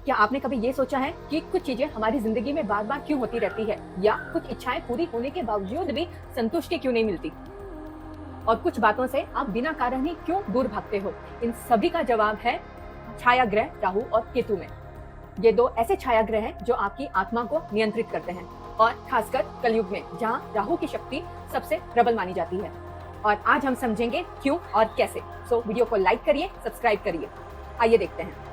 क्या आपने कभी ये सोचा है कि कुछ चीजें हमारी जिंदगी में बार बार क्यों होती रहती है, या कुछ इच्छाएं पूरी होने के बावजूद भी संतुष्टि क्यों नहीं मिलती, और कुछ बातों से आप बिना कारण ही क्यों दूर भागते हो? इन सभी का जवाब है छाया ग्रह राहु और केतु में। ये दो ऐसे छाया ग्रह हैं जो आपकी आत्मा को नियंत्रित करते हैं, और खासकर कलयुग में जहां राहु की शक्ति सबसे प्रबल मानी जाती है। और आज हम समझेंगे क्यों और कैसे। सो वीडियो को लाइक करिए, सब्सक्राइब करिए। आइए देखते हैं।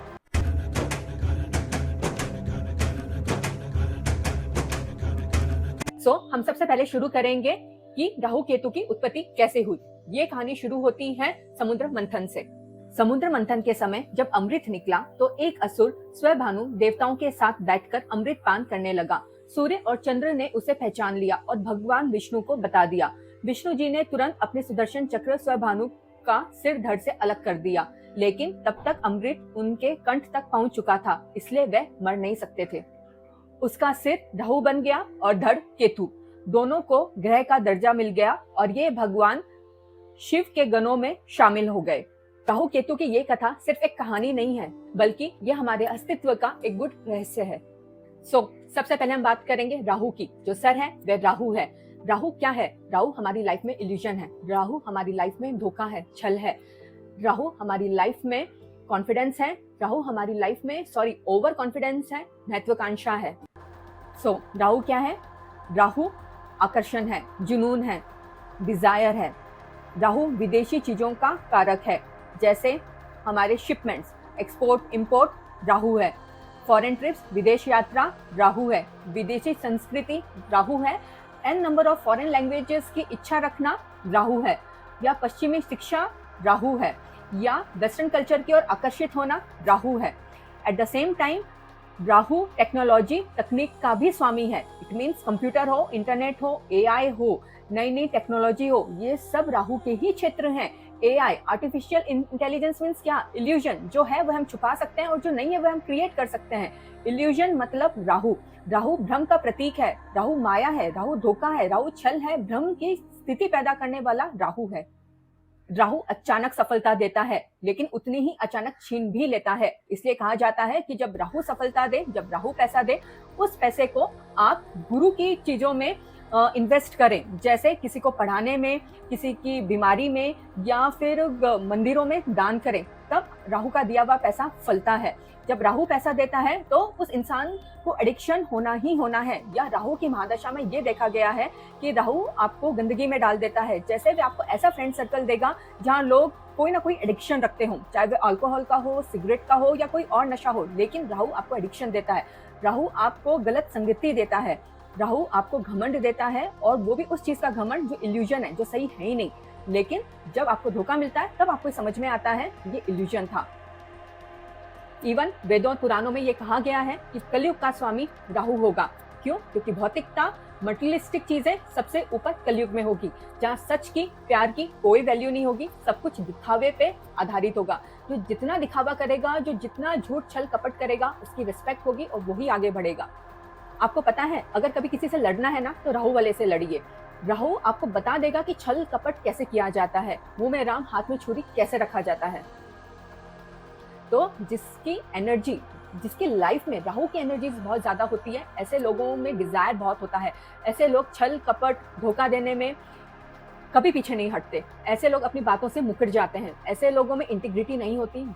हम सबसे पहले शुरू करेंगे कि राहु केतु की उत्पत्ति कैसे हुई। ये कहानी शुरू होती है समुद्र मंथन से। समुद्र मंथन के समय जब अमृत निकला तो एक असुर स्वभानु देवताओं के साथ बैठकर अमृत पान करने लगा। सूर्य और चंद्र ने उसे पहचान लिया और भगवान विष्णु को बता दिया। विष्णु जी ने तुरंत अपने सुदर्शन चक्र स्वभानु का सिर धड़ से अलग कर दिया, लेकिन तब तक अमृत उनके कंठ तक पहुंच चुका था, इसलिए वह मर नहीं सकते थे। उसका सिर राहु बन गया और धड़ केतु। दोनों को ग्रह का दर्जा मिल गया और ये भगवान शिव के गणों में शामिल हो गए। राहु केतु की ये कथा सिर्फ एक कहानी नहीं है, बल्कि ये हमारे अस्तित्व का एक गुड रहस्य है। सबसे पहले हम बात करेंगे राहु की। जो सर है वह राहु है। राहु क्या है? राहु हमारी लाइफ में इल्यूजन है। राहु हमारी लाइफ में धोखा है, छल है। राहु हमारी लाइफ में कॉन्फिडेंस है। राहु हमारी लाइफ में ओवर कॉन्फिडेंस है, महत्वाकांक्षा है। राहु क्या है? राहु आकर्षण है, जुनून है, डिजायर है। राहु विदेशी चीजों का कारक है, जैसे हमारे शिपमेंट्स, एक्सपोर्ट इंपोर्ट राहु है। फॉरेन ट्रिप्स, विदेश यात्रा राहु है। विदेशी संस्कृति राहु है। An number of foreign languages की इच्छा रखना राहु है। या पश्चिमी शिक्षा राहु है। या वेस्टर्न कल्चर की ओर आकर्षित होना राहु है। At the same time Rahu technology, तकनीक का भी स्वामी है। इट मीन्स कंप्यूटर हो, इंटरनेट हो, एआई हो, नई नई टेक्नोलॉजी हो, ये सब राहु के ही क्षेत्र हैं। एआई, आर्टिफिशियल इंटेलिजेंस मीन्स क्या? इल्यूजन। जो है वह हम छुपा सकते हैं और जो नहीं है वह हम क्रिएट कर सकते हैं। इल्यूजन मतलब राहु। राहु भ्रम का प्रतीक है। राहु माया है, राहु धोखा है, राहु छल है, भ्रम की स्थिति पैदा करने वाला राहु है। राहु अचानक सफलता देता है, लेकिन उतनी ही अचानक छीन भी लेता है। इसलिए कहा जाता है कि जब राहु सफलता दे, जब राहु पैसा दे, उस पैसे को आप गुरु की चीजों में इन्वेस्ट करें, जैसे किसी को पढ़ाने में, किसी की बीमारी में, या फिर मंदिरों में दान करें। तब राहु का दिया हुआ पैसा फलता है। जब राहु पैसा देता है तो उस इंसान को एडिक्शन होना ही होना है। या राहु की महादशा में ये देखा गया है कि राहु आपको गंदगी में डाल देता है। जैसे भी आपको ऐसा फ्रेंड सर्कल देगा जहाँ लोग कोई ना कोई एडिक्शन रखते हो, चाहे वह अल्कोहल का हो, सिगरेट का हो, या कोई और नशा हो, लेकिन राहु आपको एडिक्शन देता है। राहु आपको गलत संगति देता है। राहु आपको घमंड देता है, और वो भी उस चीज का घमंड जो इल्यूजन है, जो सही है ही नहीं। लेकिन जब आपको धोखा मिलता है तब आपको समझ में आता है ये इल्यूजन था। इवन वेदों पुराणों में ये कहा गया है कि कलयुग का स्वामी राहु होगा। क्यों? क्योंकि भौतिकता, मटेरियलिस्टिक चीजें सबसे ऊपर कलयुग में होगी, जहाँ सच की, प्यार की कोई वैल्यू नहीं होगी। सब कुछ दिखावे पे आधारित होगा। जो जितना दिखावा करेगा, जो जितना झूठ छल कपट करेगा, उसकी रिस्पेक्ट होगी और वही आगे बढ़ेगा। आपको पता है, अगर कभी किसी से लड़ना है ना, तो राहु वाले से लड़िए। राहु आपको बता देगा कि छल कपट कैसे किया जाता है, मुंह में राम हाथ में छुरी कैसे रखा जाता है। तो जिसकी एनर्जी, जिसकी लाइफ में राहु की एनर्जी बहुत ज्यादा होती है, ऐसे लोगों में डिजायर बहुत होता है। ऐसे लोग छल कपट, धोखा देने में कभी पीछे नहीं हटते। ऐसे लोग अपनी बातों से मुकर जाते हैं। ऐसे लोगों में इंटीग्रिटी नहीं होती।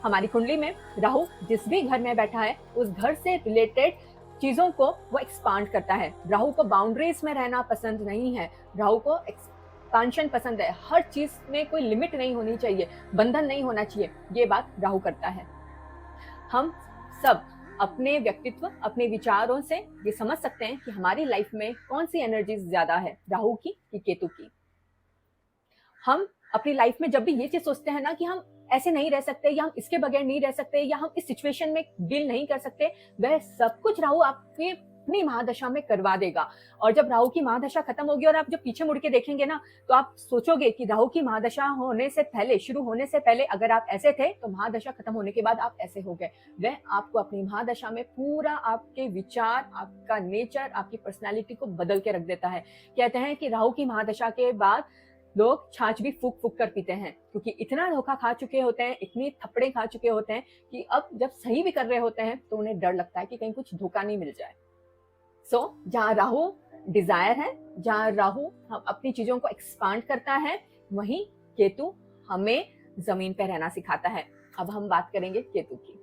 हमारी कुंडली में राहु जिस भी घर में बैठा है, उस घर से रिलेटेड चीजों को वो एक्सपांड करता है। राहु को बाउंड्रीज में रहना पसंद नहीं है। राहु को एक्सपांशन पसंद है। हर चीज में कोई लिमिट नहीं होनी चाहिए, बंधन नहीं होना चाहिए। ये बात राहु करता है। हम सब अपने व्यक्तित्व, अपने विचारों से ये समझ सकते हैं कि हमारी लाइफ में कौन सी एनर्जी ज्यादा है, राहु की कि केतु की। हम अपनी लाइफ में जब भी ये चीज सोचते हैं ना कि हम ऐसे नहीं रह सकते, या हम इसके बगैर नहीं रह सकते, या हम इस सिचुएशन में डील नहीं कर सकते, वह सब कुछ राहु आपके अपनी महादशा में करवा देगा। और जब राहु की महादशा खत्म होगी और आप जब पीछे मुड़ के देखेंगे ना, तो आप सोचोगे कि राहु की महादशा होने से पहले, शुरू होने से पहले अगर आप ऐसे थे, तो महादशा खत्म होने के बाद आप ऐसे हो गए। वह आपको अपनी महादशा में पूरा आपके विचार, आपका नेचर, आपकी पर्सनैलिटी को बदल के रख देता है। कहते हैं कि राहु की महादशा के बाद लोग छाछ भी फूक फूक कर पीते हैं क्योंकि इतना धोखा खा चुके होते हैं, इतनी थप्पड़े खा चुके होते हैं कि अब जब सही भी कर रहे होते हैं तो उन्हें डर लगता है कि कहीं कुछ धोखा नहीं मिल जाए। जहाँ राहु डिजायर है, जहाँ राहु हम अपनी चीजों को एक्सपांड करता है, वहीं केतु हमें जमीन पर रहना सिखाता है। अब हम बात करेंगे केतु की।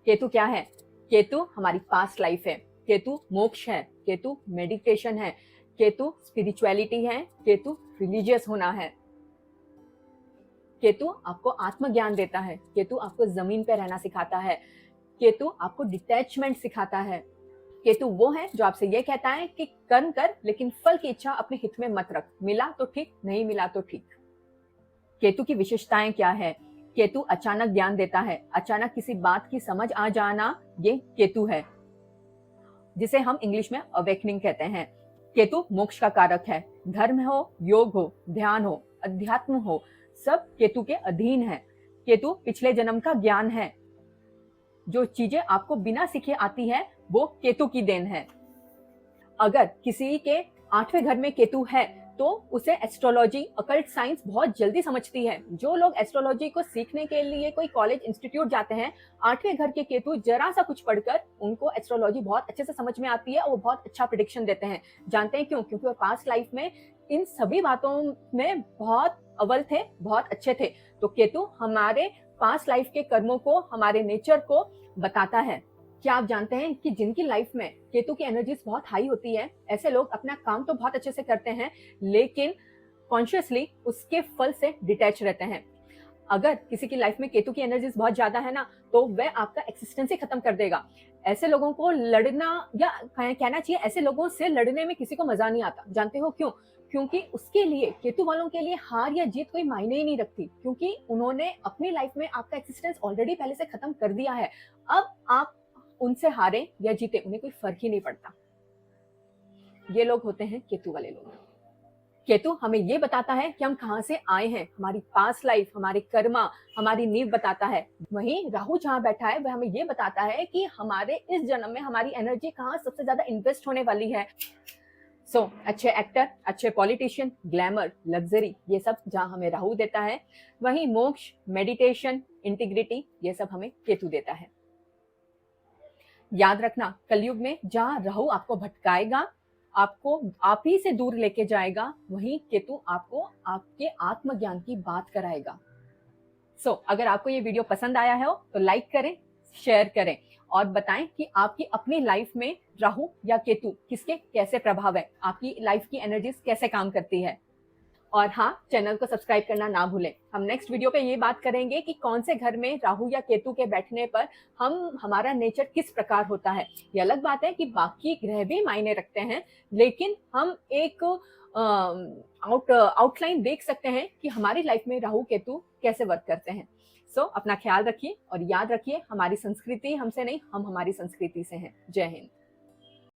केतु क्या है? केतु हमारी पास्ट लाइफ है, केतु मोक्ष है, केतु मेडिटेशन है, केतु स्पिरिचुअलिटी है, केतु रिलीजियस होना है। केतु आपको आत्मज्ञान देता है, केतु आपको जमीन पे रहना सिखाता है, केतु आपको डिटैचमेंट सिखाता है। केतु वो है जो आपसे ये कहता है कि कर्म कर लेकिन फल की इच्छा अपने हित में मत रख, मिला तो ठीक, नहीं मिला तो ठीक। केतु की विशेषताएं क्या है? केतु अचानक ज्ञान देता है, अचानक किसी बात की समझ आ जाना, ये केतु है, जिसे हम इंग्लिश में अवेकनिंग कहते हैं। केतु मोक्ष का कारक है, धर्म हो, योग हो, ध्यान हो, अध्यात्म हो, सब केतु के अधीन है। केतु पिछले जन्म का ज्ञान है, जो चीजें आपको बिना सीखे आती है वो केतु की देन है। अगर किसी के 8वें घर में केतु है तो उसे एस्ट्रोलॉजी, अकल्ट साइंस बहुत जल्दी समझती है। जो लोग एस्ट्रोलॉजी को सीखने के लिए कोई कॉलेज इंस्टीट्यूट जाते हैं, 8वें घर के केतु जरा सा कुछ पढ़कर उनको एस्ट्रोलॉजी बहुत अच्छे से समझ में आती है और वो बहुत अच्छा प्रेडिक्शन देते हैं। जानते हैं क्यों? क्योंकि वो पास्ट लाइफ में इन सभी बातों में बहुत अव्वल थे, बहुत अच्छे थे। तो केतु हमारे पास्ट लाइफ के कर्मों को, हमारे नेचर को बताता है। क्या आप जानते हैं कि जिनकी लाइफ में केतु की एनर्जीज बहुत हाई होती है, ऐसे लोग अपना काम तो बहुत अच्छे से करते हैं लेकिन कॉन्शियसली उसके फल से डिटैच रहते हैं। अगर किसी की लाइफ में केतु की एनर्जीज बहुत ज्यादा है ना, तो वह आपका एक्सिस्टेंस ही खत्म कर देगा। ऐसे लोगों को लड़ना, या कहना चाहिए ऐसे लोगों से लड़ने में किसी को मजा नहीं आता। जानते हो क्यों? क्योंकि उसके लिए, केतु वालों के लिए हार या जीत कोई मायने ही नहीं रखती, क्योंकि उन्होंने अपनी लाइफ में आपका एक्सिस्टेंस ऑलरेडी पहले से खत्म कर दिया है। अब आप उनसे हारे या जीते, उन्हें कोई फर्क ही नहीं पड़ता। ये लोग होते हैं केतु वाले लोग। केतु हमें ये बताता है कि हम कहाँ से आए हैं, हमारी पास्ट लाइफ, हमारे कर्मा, हमारी नींव बताता है। वहीं राहु जहाँ बैठा है वह हमें ये बताता है कि हमारे इस जन्म में हमारी एनर्जी कहाँ सबसे ज्यादा इन्वेस्ट होने वाली है। अच्छे एक्टर, अच्छे पॉलिटिशियन, ग्लैमर, लग्जरी, ये सब जहाँ हमें राहु देता है, वहीं मोक्ष, मेडिटेशन, इंटीग्रिटी, ये सब हमें केतु देता है। याद रखना, कलयुग में जहाँ राहु आपको भटकाएगा, आपको आप ही से दूर लेके जाएगा, वहीं केतु आपको आपके आत्मज्ञान की बात कराएगा। अगर आपको ये वीडियो पसंद आया है तो लाइक करें, शेयर करें और बताएं कि आपकी अपनी लाइफ में राहु या केतु किसके कैसे प्रभाव है, आपकी लाइफ की एनर्जीज कैसे काम करती है। और हाँ, चैनल को सब्सक्राइब करना ना भूलें। हम नेक्स्ट वीडियो पे ये बात करेंगे कि कौन से घर में राहु या केतु के बैठने पर हमारा नेचर किस प्रकार होता है। ये अलग बात है कि बाकी ग्रह भी मायने रखते हैं, लेकिन हम एक आउटलाइन देख सकते हैं कि हमारी लाइफ में राहु केतु कैसे वर्क करते हैं। अपना ख्याल रखिए और याद रखिए, हमारी संस्कृति हमसे नहीं, हम हमारी संस्कृति से हैं। जय हिंद।